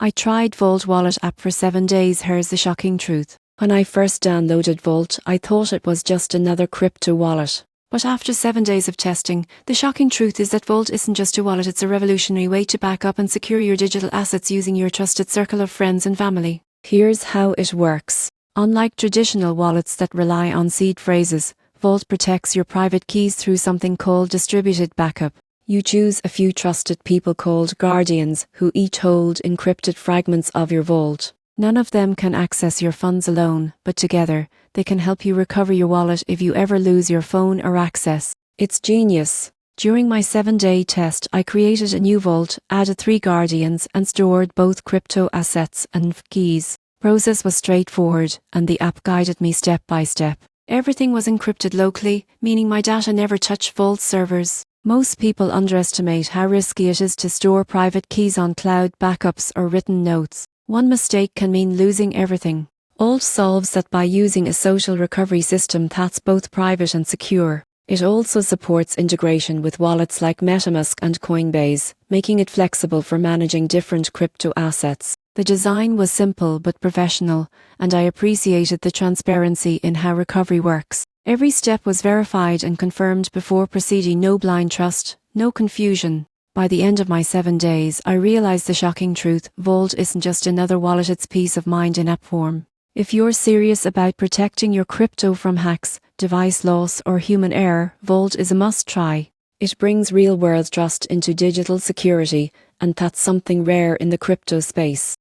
I tried Vault Wallet app for 7 days. Here's the shocking truth. When I first downloaded Vault, I thought it was just another crypto wallet. But after 7 days of testing, the shocking truth is that Vault isn't just a wallet, it's a revolutionary way to back up and secure your digital assets using your trusted circle of friends and family. Here's how it works. Unlike traditional wallets that rely on seed phrases, Vault protects your private keys through something called distributed backup. You choose a few trusted people called guardians who each hold encrypted fragments of your vault. None of them can access your funds alone, but together, they can help you recover your wallet if you ever lose your phone or access. It's genius. During my 7-day test, I created a new vault, added 3 guardians, and stored both crypto assets and keys. Process was straightforward, and the app guided me step by step. Everything was encrypted locally, meaning my data never touched Vault servers. Most people underestimate how risky it is to store private keys on cloud backups or written notes. One mistake can mean losing everything. Vault solves that by using a social recovery system that's both private and secure. It also supports integration with wallets like MetaMask and Coinbase, making it flexible for managing different crypto assets. The design was simple but professional, and I appreciated the transparency in how recovery works. Every step was verified and confirmed before proceeding. No blind trust, no confusion. By the end of my 7 days, I realized the shocking truth. Vault isn't just another wallet, it's peace of mind in app form. If you're serious about protecting your crypto from hacks, device loss, or human error, Vault is a must-try. It brings real-world trust into digital security, and that's something rare in the crypto space.